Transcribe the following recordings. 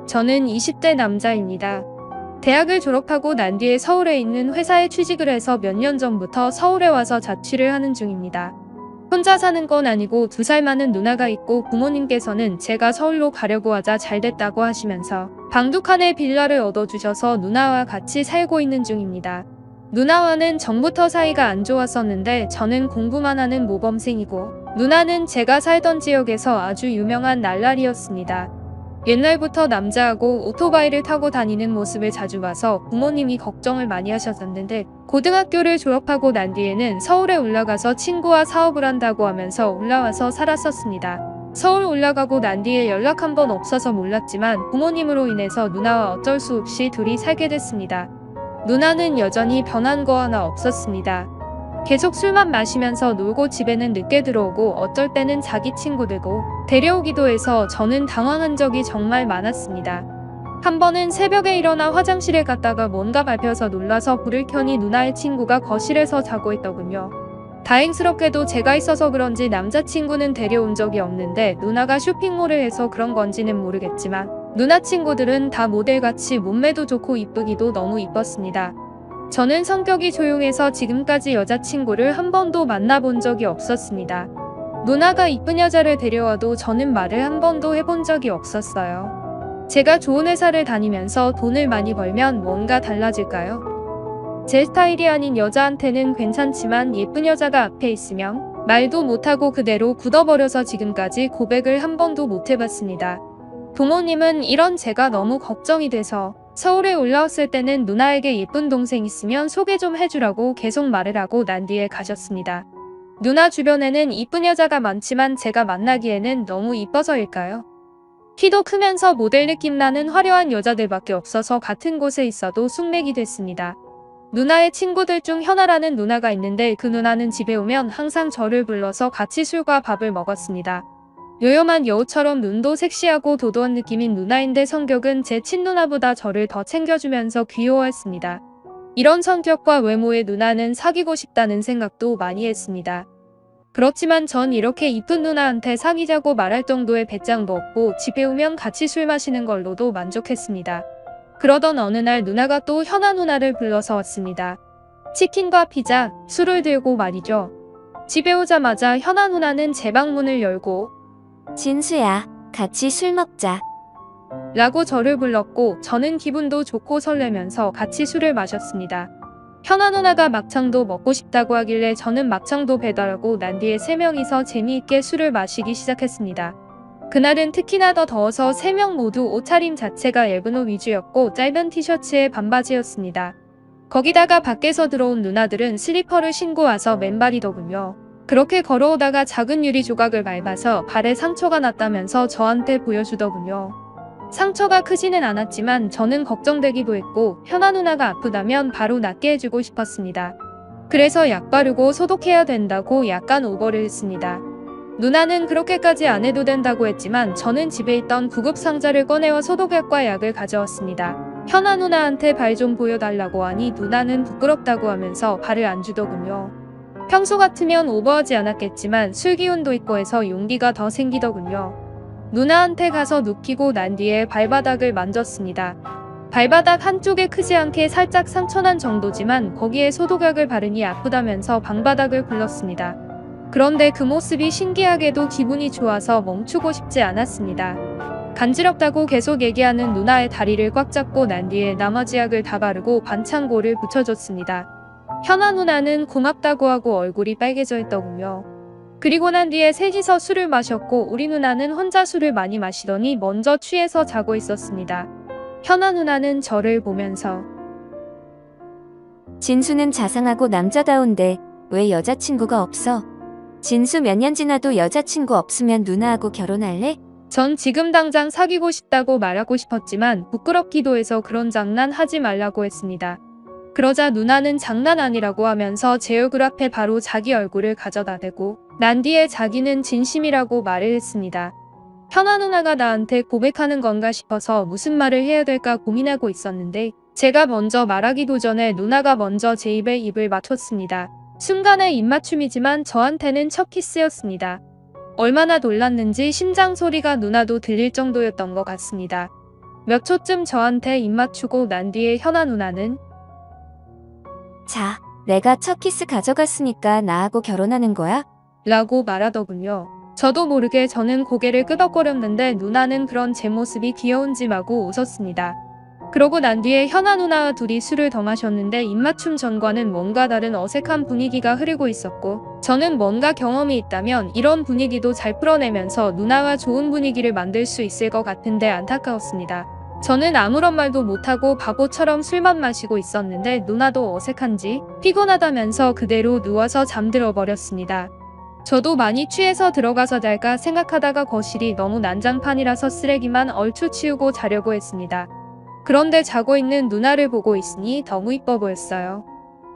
저는 20대 남자입니다. 대학을 졸업하고 난 뒤에 서울에 있는 회사에 취직을 해서 몇 년 전부터 서울에 와서 자취를 하는 중입니다. 혼자 사는 건 아니고 2살 많은 누나가 있고 부모님께서는 제가 서울로 가려고 하자 잘됐다고 하시면서 방 2칸의 빌라를 얻어주셔서 누나와 같이 살고 있는 중입니다. 누나와는 전부터 사이가 안 좋았었는데 저는 공부만 하는 모범생이고 누나는 제가 살던 지역에서 아주 유명한 날라리였습니다. 옛날부터 남자하고 오토바이를 타고 다니는 모습을 자주 봐서 부모님이 걱정을 많이 하셨었는데 고등학교를 졸업하고 난 뒤에는 서울에 올라가서 친구와 사업을 한다고 하면서 올라와서 살았었습니다. 서울 올라가고 난 뒤에 연락 한 번 없어서 몰랐지만 부모님으로 인해서 누나와 어쩔 수 없이 둘이 살게 됐습니다. 누나는 여전히 변한 거 하나 없었습니다. 계속 술만 마시면서 놀고 집에는 늦게 들어오고 어쩔 때는 자기 친구들고 데려오기도 해서 저는 당황한 적이 정말 많았습니다. 한 번은 새벽에 일어나 화장실에 갔다가 뭔가 밟혀서 놀라서 불을 켜니 누나의 친구가 거실에서 자고 있더군요. 다행스럽게도 제가 있어서 그런지 남자친구는 데려온 적이 없는데 누나가 쇼핑몰을 해서 그런 건지는 모르겠지만 누나 친구들은 다 모델같이 몸매도 좋고 이쁘기도 너무 이뻤습니다. 저는 성격이 조용해서 지금까지 여자친구를 한 번도 만나본 적이 없었습니다. 누나가 이쁜 여자를 데려와도 저는 말을 한 번도 해본 적이 없었어요. 제가 좋은 회사를 다니면서 돈을 많이 벌면 뭔가 달라질까요? 제 스타일이 아닌 여자한테는 괜찮지만 예쁜 여자가 앞에 있으면 말도 못하고 그대로 굳어버려서 지금까지 고백을 한 번도 못 해봤습니다. 부모님은 이런 제가 너무 걱정이 돼서 서울에 올라왔을 때는 누나에게 예쁜 동생 있으면 소개 좀 해주라고 계속 말을 하고 난 뒤에 가셨습니다. 누나 주변에는 이쁜 여자가 많지만 제가 만나기에는 너무 이뻐서일까요? 키도 크면서 모델 느낌 나는 화려한 여자들밖에 없어서 같은 곳에 있어도 숙맥이 됐습니다. 누나의 친구들 중 현아라는 누나가 있는데 그 누나는 집에 오면 항상 저를 불러서 같이 술과 밥을 먹었습니다. 요염한 여우처럼 눈도 섹시하고 도도한 느낌인 누나인데 성격은 제 친누나보다 저를 더 챙겨주면서 귀여워했습니다. 이런 성격과 외모의 누나는 사귀고 싶다는 생각도 많이 했습니다. 그렇지만 전 이렇게 이쁜 누나한테 사귀자고 말할 정도의 배짱도 없고 집에 오면 같이 술 마시는 걸로도 만족했습니다. 그러던 어느 날 누나가 또 현아 누나를 불러서 왔습니다. 치킨과 피자, 술을 들고 말이죠. 집에 오자마자 현아 누나는 제 방문을 열고 진수야, 같이 술 먹자. 라고 저를 불렀고 저는 기분도 좋고 설레면서 같이 술을 마셨습니다. 현아 누나가 막창도 먹고 싶다고 하길래 저는 막창도 배달하고 난 뒤에 3명이서 재미있게 술을 마시기 시작했습니다. 그날은 특히나 더 더워서 3명 모두 옷차림 자체가 얇은 옷 위주였고 짧은 티셔츠에 반바지였습니다. 거기다가 밖에서 들어온 누나들은 슬리퍼를 신고 와서 맨발이더군요. 그렇게 걸어오다가 작은 유리 조각을 밟아서 발에 상처가 났다면서 저한테 보여주더군요. 상처가 크지는 않았지만 저는 걱정되기도 했고 현아 누나가 아프다면 바로 낫게 해주고 싶었습니다. 그래서 약 바르고 소독해야 된다고 약간 오버를 했습니다. 누나는 그렇게까지 안 해도 된다고 했지만 저는 집에 있던 구급 상자를 꺼내와 소독약과 약을 가져왔습니다. 현아 누나한테 발 좀 보여달라고 하니 누나는 부끄럽다고 하면서 발을 안 주더군요. 평소 같으면 오버하지 않았겠지만 술 기운도 있고 해서 용기가 더 생기더군요. 누나한테 가서 눕히고 난 뒤에 발바닥을 만졌습니다. 발바닥 한쪽에 크지 않게 살짝 상처난 정도지만 거기에 소독약을 바르니 아프다면서 방바닥을 굴렀습니다. 그런데 그 모습이 신기하게도 기분이 좋아서 멈추고 싶지 않았습니다. 간지럽다고 계속 얘기하는 누나의 다리를 꽉 잡고 난 뒤에 나머지 약을 다 바르고 반창고를 붙여줬습니다. 현아 누나는 고맙다고 하고 얼굴이 빨개져 있더군요. 그리고 난 뒤에 셋이서 술을 마셨고 우리 누나는 혼자 술을 많이 마시더니 먼저 취해서 자고 있었습니다. 현아 누나는 저를 보면서 진수는 자상하고 남자다운데 왜 여자친구가 없어? 진수 몇 년 지나도 여자친구 없으면 누나하고 결혼할래? 전 지금 당장 사귀고 싶다고 말하고 싶었지만 부끄럽기도 해서 그런 장난 하지 말라고 했습니다. 그러자 누나는 장난 아니라고 하면서 제 얼굴 앞에 바로 자기 얼굴을 가져다 대고 난 뒤에 자기는 진심이라고 말을 했습니다. 현아 누나가 나한테 고백하는 건가 싶어서 무슨 말을 해야 될까 고민하고 있었는데 제가 먼저 말하기도 전에 누나가 먼저 제 입에 입을 맞췄습니다. 순간의 입맞춤이지만 저한테는 첫 키스였습니다. 얼마나 놀랐는지 심장 소리가 누나도 들릴 정도였던 것 같습니다. 몇 초쯤 저한테 입 맞추고 난 뒤에 현아 누나는 자, 내가 첫 키스 가져갔으니까 나하고 결혼하는 거야? 라고 말하더군요. 저도 모르게 저는 고개를 끄덕거렸는데 누나는 그런 제 모습이 귀여운지 마구 웃었습니다. 그러고 난 뒤에 현아 누나와 둘이 술을 더 마셨는데 입맞춤 전과는 뭔가 다른 어색한 분위기가 흐르고 있었고 저는 뭔가 경험이 있다면 이런 분위기도 잘 풀어내면서 누나와 좋은 분위기를 만들 수 있을 것 같은데 안타까웠습니다. 저는 아무런 말도 못하고 바보처럼 술만 마시고 있었는데 누나도 어색한지 피곤하다면서 그대로 누워서 잠들어 버렸습니다. 저도 많이 취해서 들어가서 잘까 생각하다가 거실이 너무 난장판이라서 쓰레기만 얼추 치우고 자려고 했습니다. 그런데 자고 있는 누나를 보고 있으니 너무 이뻐 보였어요.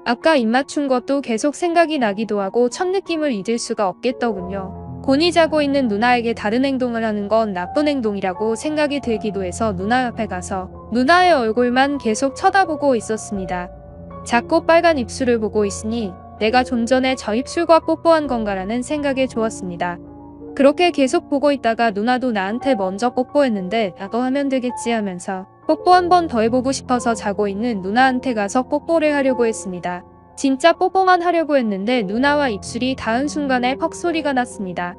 아까 입 맞춘 것도 계속 생각이 나기도 하고 첫 느낌을 잊을 수가 없겠더군요. 곤히 자고 있는 누나에게 다른 행동을 하는 건 나쁜 행동이라고 생각이 들기도 해서 누나 옆에 가서 누나의 얼굴만 계속 쳐다보고 있었습니다. 작고 빨간 입술을 보고 있으니 내가 좀 전에 저 입술과 뽀뽀한 건가라는 생각에 좋았습니다. 그렇게 계속 보고 있다가 누나도 나한테 먼저 뽀뽀했는데 나도 하면 되겠지 하면서 뽀뽀 한 번 더 해보고 싶어서 자고 있는 누나한테 가서 뽀뽀를 하려고 했습니다. 진짜 뽀뽀만 하려고 했는데 누나와 입술이 닿은 순간에 퍽 소리가 났습니다.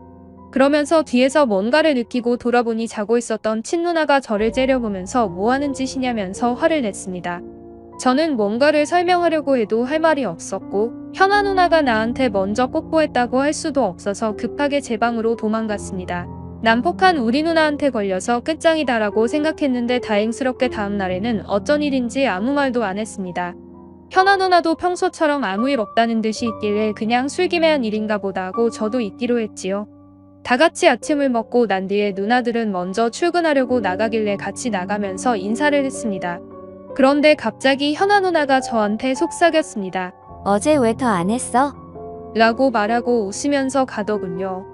그러면서 뒤에서 뭔가를 느끼고 돌아보니 자고 있었던 친누나가 저를 째려보면서 뭐하는 짓이냐면서 화를 냈습니다. 저는 뭔가를 설명하려고 해도 할 말이 없었고 현아 누나가 나한테 먼저 뽀뽀했다고 할 수도 없어서 급하게 제 방으로 도망갔습니다. 난폭한 우리 누나한테 걸려서 끝장이다라고 생각했는데 다행스럽게 다음 날에는 어쩐 일인지 아무 말도 안 했습니다. 현아 누나도 평소처럼 아무 일 없다는 듯이 있길래 그냥 술김에한 일인가 보다 하고 저도 있기로 했지요. 다 같이 아침을 먹고 난 뒤에 누나들은 먼저 출근하려고 나가길래 같이 나가면서 인사를 했습니다. 그런데 갑자기 현아 누나가 저한테 속삭였습니다. 어제 왜 더 안 했어? 라고 말하고 웃으면서 가더군요.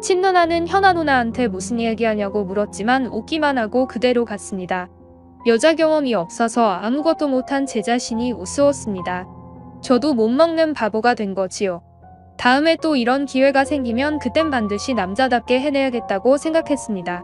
친누나는 현아 누나한테 무슨 얘기하냐고 물었지만 웃기만 하고 그대로 갔습니다. 여자 경험이 없어서 아무것도 못한 제 자신이 우스웠습니다. 저도 못 먹는 바보가 된 거지요. 다음에 또 이런 기회가 생기면 그땐 반드시 남자답게 해내야겠다고 생각했습니다.